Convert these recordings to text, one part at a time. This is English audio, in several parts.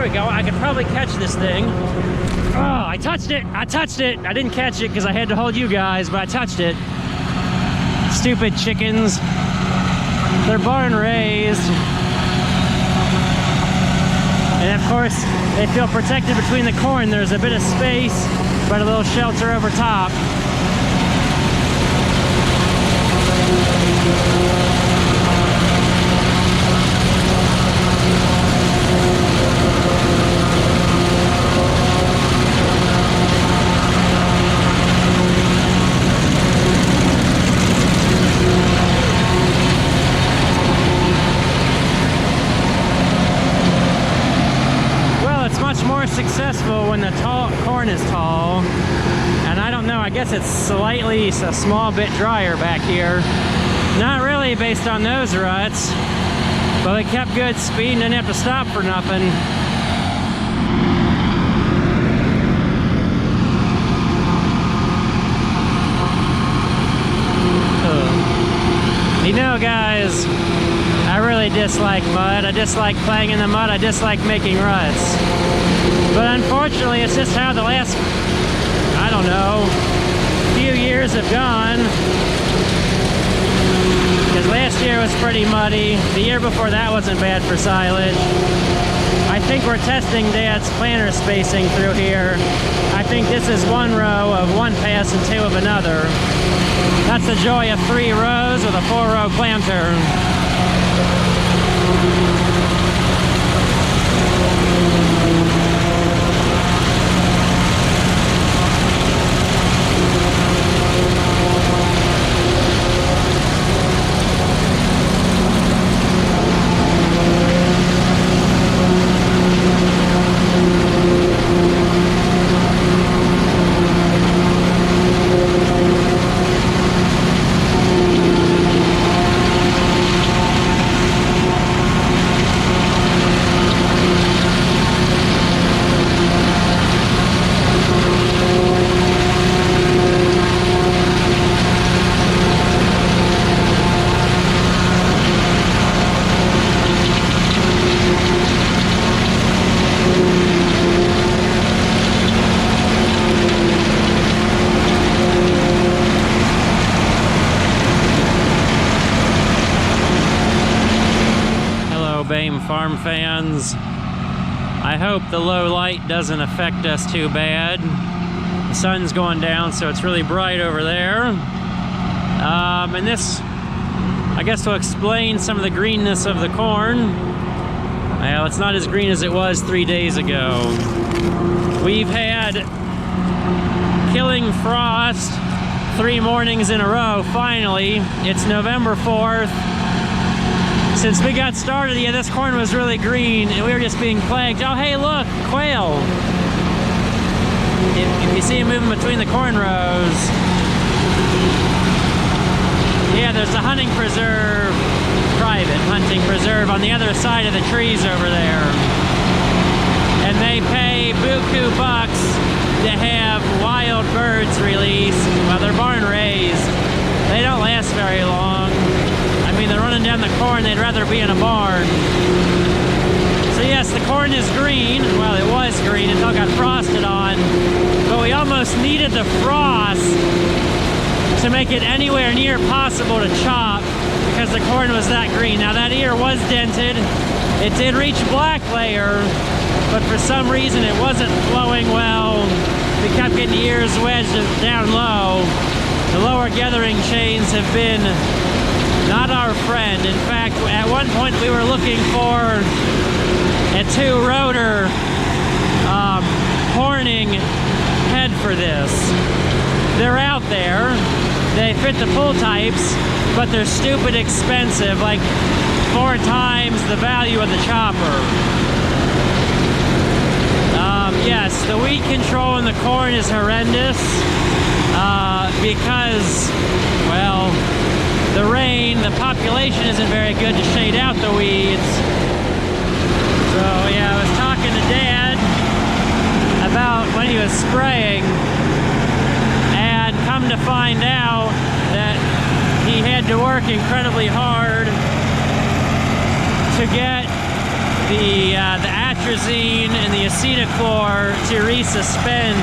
there we go. I could probably catch this thing. Oh, I touched it. I touched it. I didn't catch it because I had to hold you guys, but I touched it. Stupid chickens. They're barn raised. And of course, they feel protected between the corn. There's a bit of space, but a little shelter over top. Successful when the corn is tall, and I don't know, I guess it's slightly a small bit drier back here. Not really based on those ruts, but it kept good speed and didn't have to stop for nothing. You know, guys, I really dislike mud. I dislike playing in the mud. I dislike making ruts. But unfortunately, it's just how the last, I don't know, few years have gone. Because last year was pretty muddy. The year before that wasn't bad for silage. I think we're testing Dad's planter spacing through here. I think this is one row of one pass and two of another. That's the joy of 3 rows with a 4-row planter. Farm fans, I hope the low light doesn't affect us too bad. The sun's going down, so it's really bright over there. And this, I guess, to explain some of the greenness of the corn. Well, it's not as green as it was 3 days ago. We've had killing frost 3 mornings in a row, finally. It's November 4th. Since we got started, yeah, this corn was really green, and we were just being plagued. Oh, hey, look, quail. If you see them moving between the corn rows. Yeah, there's a hunting preserve, private hunting preserve on the other side of the trees over there. And they pay buku bucks to have wild birds released. Well, they're barn raised. They don't last very long. I mean, they're running down the corn, they'd rather be in a barn. So yes, the corn is green. Well, it was green until it got frosted on. But we almost needed the frost to make it anywhere near possible to chop because the corn was that green. Now that ear was dented. It did reach black layer, but for some reason it wasn't flowing well. We kept getting the ears wedged down low. The lower gathering chains have been not our friend. In fact, at one point we were looking for a 2-rotor horning head for this. They're out there. They fit the pull types, but they're stupid expensive, like 4 times the value of the chopper. Yes, the weed control in the corn is horrendous because, well, the rain, the population isn't very good to shade out the weeds. So yeah, I was talking to Dad about when he was spraying, and come to find out that he had to work incredibly hard to get the atrazine and the acetochlor to resuspend,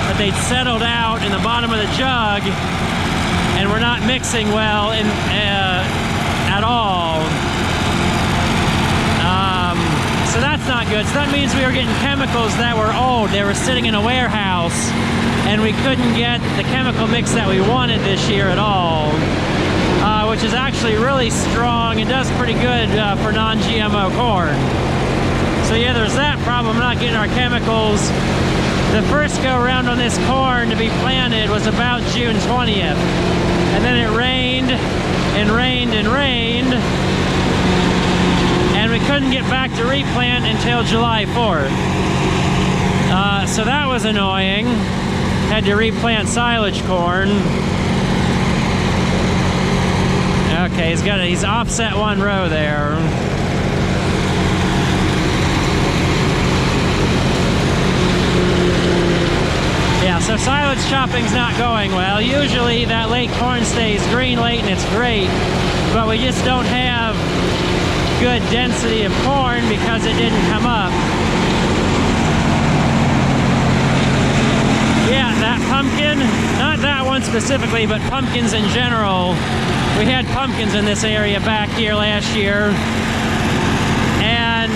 but they'd settled out in the bottom of the jug and were not mixing well at all. So that's not good. So that means we were getting chemicals that were old. They were sitting in a warehouse, and we couldn't get the chemical mix that we wanted this year at all, which is actually really strong and does pretty good for non-GMO corn. So yeah, there's that problem, not getting our chemicals. The first go around on this corn to be planted was about June 20th. And then it rained and rained and rained, and we couldn't get back to replant until July 4th. So that was annoying. Had to replant silage corn. Okay, he's offset one row there. Yeah, so silage chopping's not going well. Usually that late corn stays green late and it's great, but we just don't have good density of corn because it didn't come up. Yeah, that pumpkin, not that one specifically, but pumpkins in general. We had pumpkins in this area back here last year, and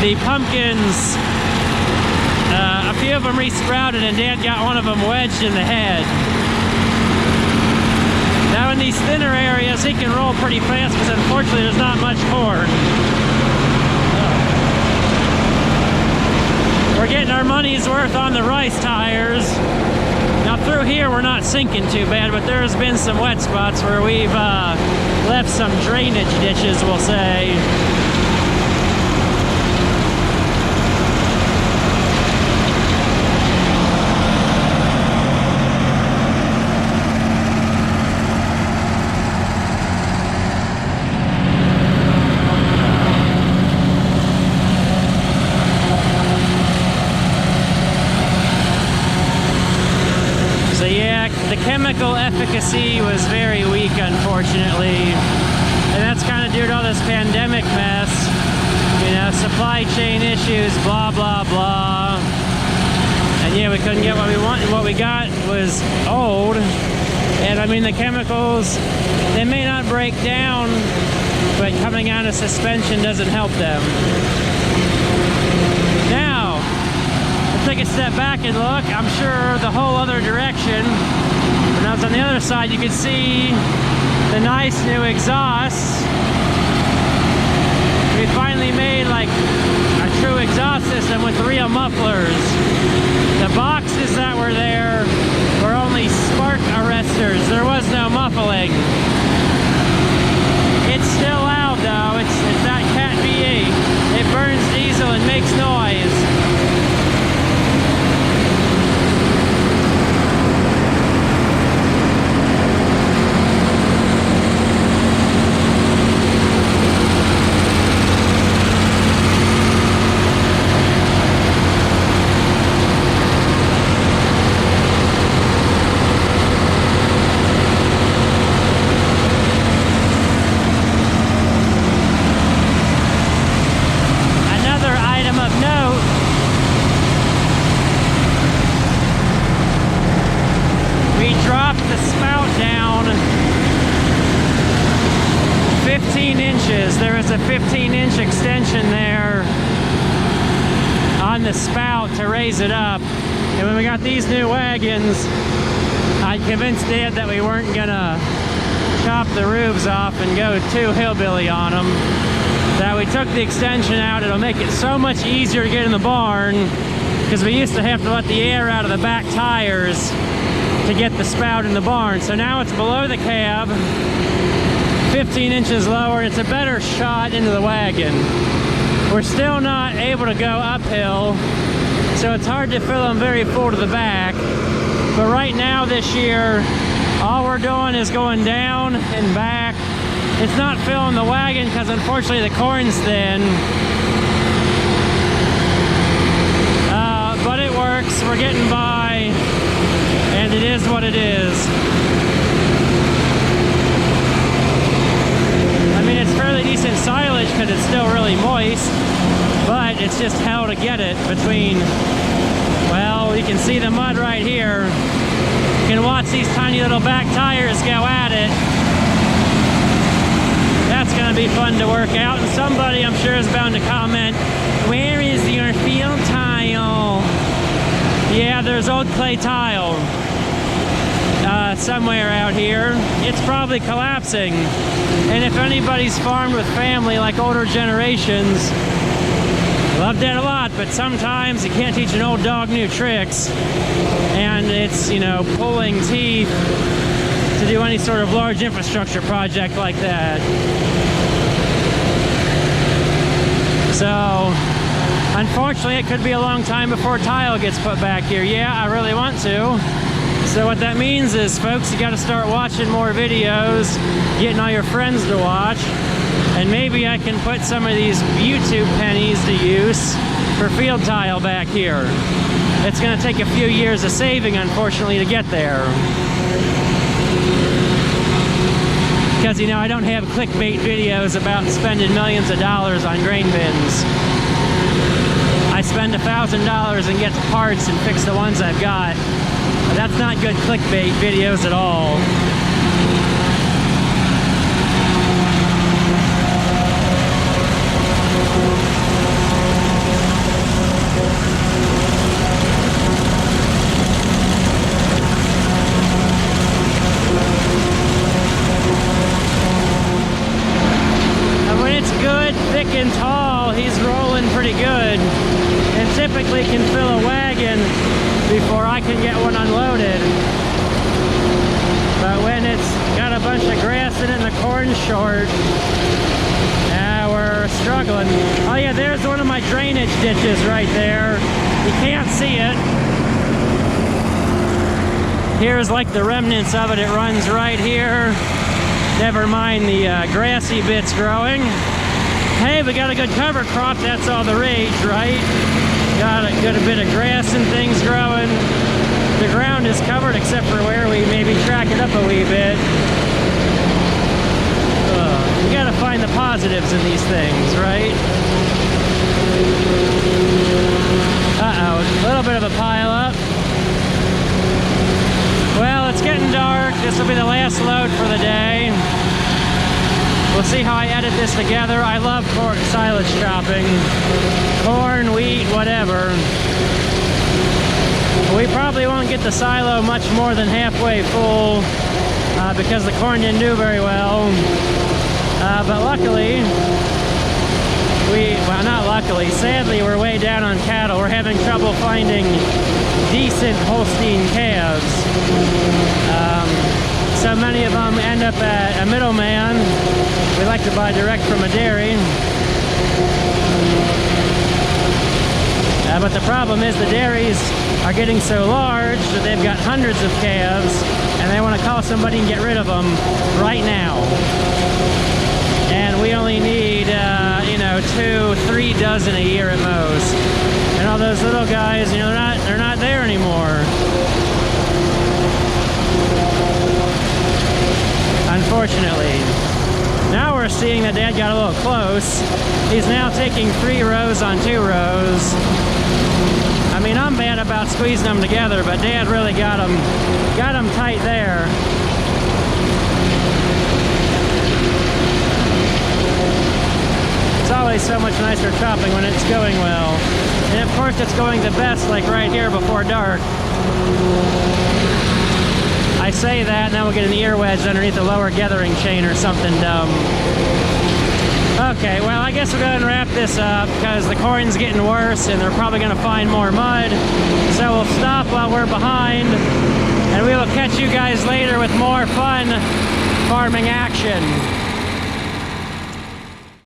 the pumpkins, a few of them resprouted, and Dad got one of them wedged in the head. Now in these thinner areas, he can roll pretty fast because unfortunately there's not much corn. We're getting our money's worth on the rice tires. Now through here we're not sinking too bad, but there's been some wet spots where we've left some drainage ditches, we'll say. Chemical efficacy was very weak, unfortunately, and that's kind of due to all this pandemic mess, you know, supply chain issues, blah blah blah. And yeah, we couldn't get what we wanted. What we got was old, and I mean the chemicals, they may not break down, but coming out of suspension doesn't help them. Now let's take a step back and look. I'm sure the whole other direction. When I was on the other side, you could see the nice new exhaust. We finally made like a true exhaust system with real mufflers. The boxes that were there were only spark arresters. There was no muffling. It's still loud though. It's that Cat V8. It burns diesel and makes noise. There is a 15-inch extension there on the spout to raise it up. And when we got these new wagons, I convinced Dad that we weren't gonna chop the roofs off and go too hillbilly on them. That we took the extension out. It'll make it so much easier to get in the barn, because we used to have to let the air out of the back tires to get the spout in the barn. So now it's below the cab, 15 inches lower. It's a better shot into the wagon. We're still not able to go uphill, so it's hard to fill them very full to the back. But right now this year, all we're doing is going down and back. It's not filling the wagon because unfortunately the corn's thin. But it works, we're getting by, and it is what it is. I mean, it's fairly decent silage because because it's still really moist, but it's just hell to get it between, well, you can see the mud right here. You can watch these tiny little back tires go at it. That's going to be fun to work out, and somebody I'm sure is bound to comment, where is your field tile? Yeah, there's old clay tile somewhere out here. It's probably collapsing, and if anybody's farmed with family like older generations, loved it a lot, but sometimes you can't teach an old dog new tricks, and it's, you know, pulling teeth to do any sort of large infrastructure project like that. So unfortunately, it could be a long time before tile gets put back here. Yeah, I really want to. So what that means is, folks, you got to start watching more videos, getting all your friends to watch, and maybe I can put some of these YouTube pennies to use for field tile back here. It's going to take a few years of saving, unfortunately, to get there. Because, you know, I don't have clickbait videos about spending millions of dollars on grain bins. I spend $1,000 and get the parts and fix the ones I've got. That's not good clickbait videos at all. And when it's good, thick and tall, he's rolling pretty good, and typically can fill a wagon before I can get one unloaded. But when it's got a bunch of grass in it and the corn's short, we're struggling. Oh yeah, there's one of my drainage ditches right there. You can't see it. Here's like the remnants of it. It runs right here. Never mind the grassy bits growing. Hey, we got a good cover crop. That's all the rage, right? Got a good bit of grass and things growing. The ground is covered except for where we maybe track it up a wee bit. You gotta find the positives in these things, right? Uh-oh, a little bit of a pile up. Well, it's getting dark. This will be the last load for the day. We'll see how I edit this together. I love silage chopping. Corn, wheat, whatever. We probably won't get the silo much more than halfway full because the corn didn't do very well. But luckily, well, not luckily, sadly, we're way down on cattle. We're having trouble finding decent Holstein calves. So many of them end up at a middleman. We like to buy direct from a dairy. But the problem is the dairies are getting so large that they've got hundreds of calves, and they want to call somebody and get rid of them right now. And we only need, you know, 2-3 dozen a year at most. And all those little guys, you know, they're not there anymore. Unfortunately. Now we're seeing that Dad got a little close. He's now taking 3 rows on 2 rows. I mean, I'm bad about squeezing them together, but Dad really got them tight there. It's always so much nicer chopping when it's going well. And of course it's going the best like right here before dark. I say that, and then we'll get an ear wedge underneath the lower gathering chain or something dumb. Okay, well, I guess we'll go ahead and wrap this up because the corn's getting worse and they're probably going to find more mud. So we'll stop while we're behind, and we will catch you guys later with more fun farming action.